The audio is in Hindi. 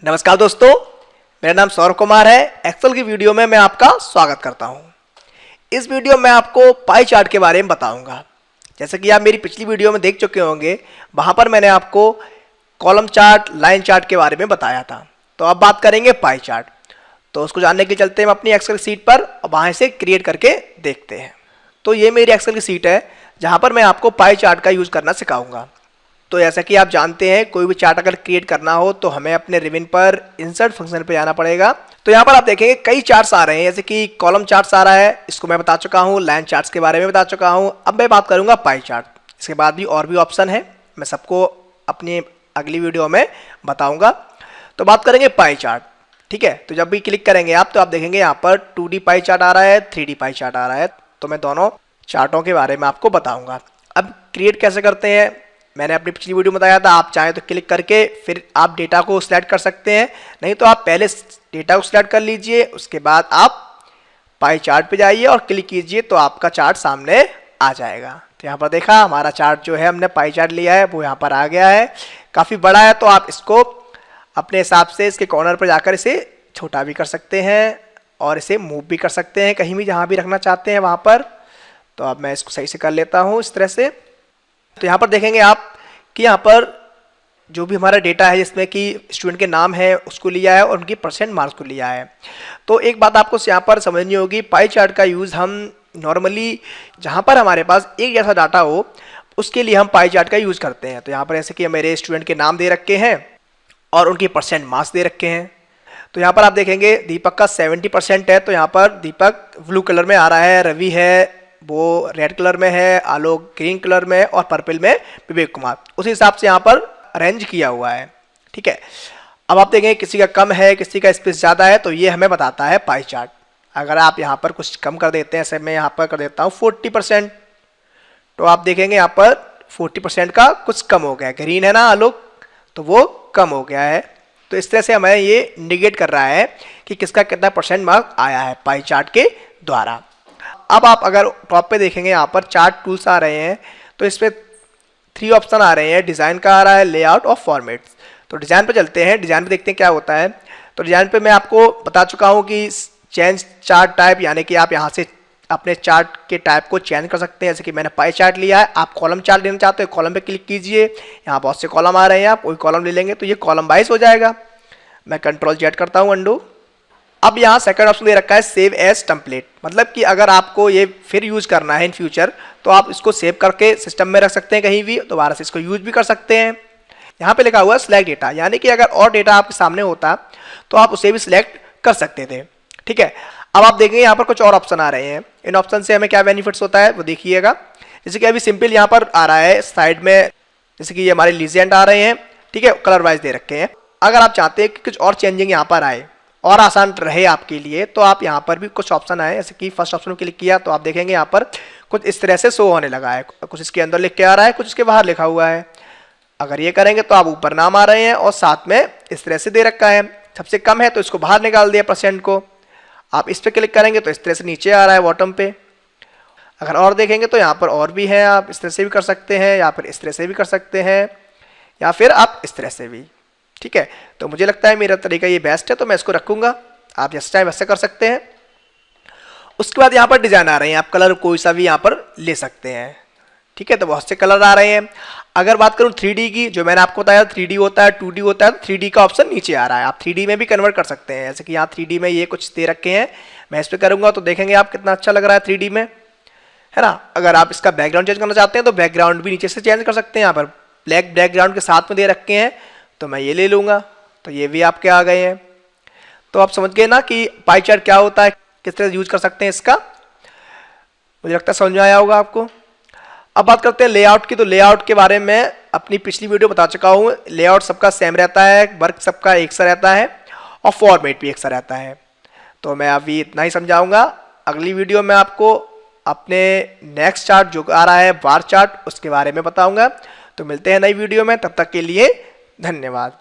नमस्कार दोस्तों, मेरा नाम सौरभ कुमार है। एक्सेल की वीडियो में मैं आपका स्वागत करता हूं। इस वीडियो में आपको पाई चार्ट के बारे में बताऊंगा। जैसे कि आप मेरी पिछली वीडियो में देख चुके होंगे, वहां पर मैंने आपको कॉलम चार्ट, लाइन चार्ट के बारे में बताया था। तो अब बात करेंगे पाई चार्ट। तो उसको जानने के लिए चलते हैं अपनी एक्सेल सीट पर और वहाँ से क्रिएट करके देखते हैं। तो ये मेरी एक्सेल की सीट है जहाँ पर मैं आपको पाई चार्ट का यूज़ करना सिखाऊंगा। तो जैसा कि आप जानते हैं, कोई भी चार्ट अगर क्रिएट करना हो तो हमें अपने रिबन पर इंसर्ट फंक्शन पे जाना पड़ेगा। तो यहाँ पर आप देखेंगे कई चार्ट्स आ रहे हैं, जैसे कि कॉलम चार्ट्स आ रहा है, इसको मैं बता चुका हूँ। लाइन चार्ट्स के बारे में बता चुका हूँ। अब मैं बात करूँगा पाई चार्ट। इसके बाद भी और भी ऑप्शन है, मैं सबको अपनी अगली वीडियो में बताऊँगा। तो बात करेंगे पाई चार्ट, ठीक है। तो जब भी क्लिक करेंगे आप, तो आप देखेंगे यहाँ पर 2D पाई चार्ट आ रहा है, 3D पाई चार्ट आ रहा है। तो मैं दोनों चार्टों के बारे में आपको बताऊँगा। अब क्रिएट कैसे करते हैं, मैंने अपनी पिछली वीडियो में बताया था। आप चाहें तो क्लिक करके फिर आप डेटा को सिलेक्ट कर सकते हैं, नहीं तो आप पहले डेटा को सिलेक्ट कर लीजिए, उसके बाद आप पाई चार्ट पे जाइए और क्लिक कीजिए तो आपका चार्ट सामने आ जाएगा। तो यहाँ पर देखा, हमारा चार्ट जो है, हमने पाई चार्ट लिया है वो यहाँ पर आ गया है। काफ़ी बड़ा है, तो आप इसको अपने हिसाब से इसके कॉर्नर पर जाकर इसे छोटा भी कर सकते हैं और इसे मूव भी कर सकते हैं कहीं भी, जहाँ भी रखना चाहते हैं वहाँ पर। तो अब मैं इसको सही से कर लेता हूँ इस तरह से। तो यहाँ पर देखेंगे आप कि यहाँ पर जो भी हमारा डेटा है, जिसमें कि स्टूडेंट के नाम है उसको लिया है और उनकी परसेंट मार्क्स को लिया है। तो एक बात आपको यहाँ पर समझनी होगी, पाई चार्ट का यूज़ हम नॉर्मली जहाँ पर हमारे पास एक जैसा डाटा हो उसके लिए हम पाई चार्ट का यूज़ करते हैं। तो यहाँ पर जैसे कि मेरे स्टूडेंट के नाम दे रखे हैं और उनकी परसेंट मार्क्स दे रखे हैं। तो यहाँ पर आप देखेंगे दीपक का 70% है, तो यहाँ पर दीपक ब्लू कलर में आ रहा है, रवि है वो रेड कलर में है, आलोक ग्रीन कलर में और पर्पल में विवेक कुमार। उस हिसाब से यहाँ पर अरेंज किया हुआ है, ठीक है। अब आप देखेंगे किसी का कम है, किसी का स्पेस ज़्यादा है, तो ये हमें बताता है पाई चार्ट। अगर आप यहाँ पर कुछ कम कर देते हैं, ऐसे मैं यहाँ पर कर देता हूँ 40%, तो आप देखेंगे यहाँ पर 40% का कुछ कम हो गया। ग्रीन है ना आलोक, तो वो कम हो गया है। तो इस तरह से हमें ये इंडिकेट कर रहा है कि किसका कितना परसेंट मार्क आया है पाई चार्ट के द्वारा। अब आप अगर टॉप पे देखेंगे, यहाँ पर चार्ट टूल्स आ रहे हैं, तो इस पर 3 ऑप्शन आ रहे हैं। डिज़ाइन का आ रहा है, लेआउट और फॉर्मेट्स। तो डिज़ाइन पे चलते हैं, डिज़ाइन पे देखते हैं क्या होता है। तो डिज़ाइन पे मैं आपको बता चुका हूँ कि चेंज चार्ट टाइप, यानी कि आप यहाँ से अपने चार्ट के टाइप को चेंज कर सकते हैं। जैसे कि मैंने पाई चार्ट लिया है, आप कॉलम चार्ट लेना चाहते हैं, कॉलम पे क्लिक कीजिए। यहाँ बहुत से कॉलम आ रहे हैं, आप कोई कॉलम ले लेंगे तो ये कॉलम वाइज हो जाएगा। मैं Ctrl Z करता हूँ, अंडू। अब यहाँ सेकंड ऑप्शन दे रखा है सेव एज टेम्पलेट, मतलब कि अगर आपको ये फिर यूज़ करना है इन फ्यूचर, तो आप इसको सेव करके सिस्टम में रख सकते हैं, कहीं भी दोबारा से इसको यूज़ भी कर सकते हैं। यहाँ पे लिखा हुआ है सिलेक्ट डेटा, यानी कि अगर और डेटा आपके सामने होता तो आप उसे भी सिलेक्ट कर सकते थे, ठीक है। अब आप देखेंगे यहाँ पर कुछ और ऑप्शन आ रहे हैं। इन ऑप्शन से हमें क्या बेनिफिट्स होता है वो देखिएगा। जैसे कि अभी सिंपल यहाँ पर आ रहा है साइड में, जैसे कि ये हमारे लीजेंड आ रहे हैं, ठीक है, कलर वाइज दे रखे हैं। अगर आप चाहते हैं कि कुछ और चेंजिंग यहाँ पर आए और आसान रहे आपके लिए, तो आप यहाँ पर भी कुछ ऑप्शन आए। जैसे कि फर्स्ट ऑप्शन में क्लिक किया तो आप देखेंगे यहाँ पर कुछ इस तरह से शो होने लगा है, कुछ इसके अंदर लिख के आ रहा है, कुछ इसके बाहर लिखा हुआ है। अगर ये करेंगे तो आप ऊपर नाम आ रहे हैं और साथ में इस तरह से दे रखा है। सबसे कम है तो इसको बाहर निकाल दिया परसेंट को। आप इस पर क्लिक करेंगे तो इस तरह से नीचे आ रहा है बॉटम पे। अगर और देखेंगे तो यहाँ पर और भी है, आप इस तरह से भी कर सकते हैं, या फिर इस तरह से भी कर सकते हैं, या फिर आप इस तरह से भी, ठीक है। तो मुझे लगता है मेरा तरीका ये बेस्ट है, तो मैं इसको रखूंगा। आप जैसे चाहे वैसे कर सकते हैं। उसके बाद यहाँ पर डिजाइन आ रहे हैं, आप कलर कोई सा भी यहाँ पर ले सकते हैं, ठीक है। तो बहुत से कलर आ रहे हैं। अगर बात करूँ 3D की, जो मैंने आपको बताया 3D होता है, 2D होता है, तो 3D का ऑप्शन नीचे आ रहा है। आप 3D में भी कन्वर्ट कर सकते हैं। जैसे कि यहाँ 3D में ये कुछ दे रखे हैं, मैं इस पर करूँगा तो देखेंगे आप कितना अच्छा लग रहा है 3D में, है ना। अगर आप इसका बैकग्राउंड चेंज करना चाहते हैं तो बैकग्राउंड भी नीचे से चेंज कर सकते हैं। यहाँ पर ब्लैक बैकग्राउंड के साथ में दे रखे हैं, तो मैं ये ले लूँगा, तो ये भी आपके आ गए हैं। तो आप समझ गए ना कि पाई चार्ट क्या होता है, किस तरह से यूज कर सकते हैं इसका। मुझे लगता है समझ में आया होगा आपको। अब बात करते हैं लेआउट की। तो लेआउट के बारे में अपनी पिछली वीडियो बता चुका हूँ। लेआउट सबका सेम रहता है, वर्क सबका एक सा रहता है और फॉर्मेट भी एक सा रहता है। तो मैं अभी इतना ही समझाऊंगा। अगली वीडियो में आपको अपने नेक्स्ट चार्ट जो आ रहा है बार चार्ट, उसके बारे में बताऊंगा। तो मिलते हैं नई वीडियो में, तब तक के लिए धन्यवाद।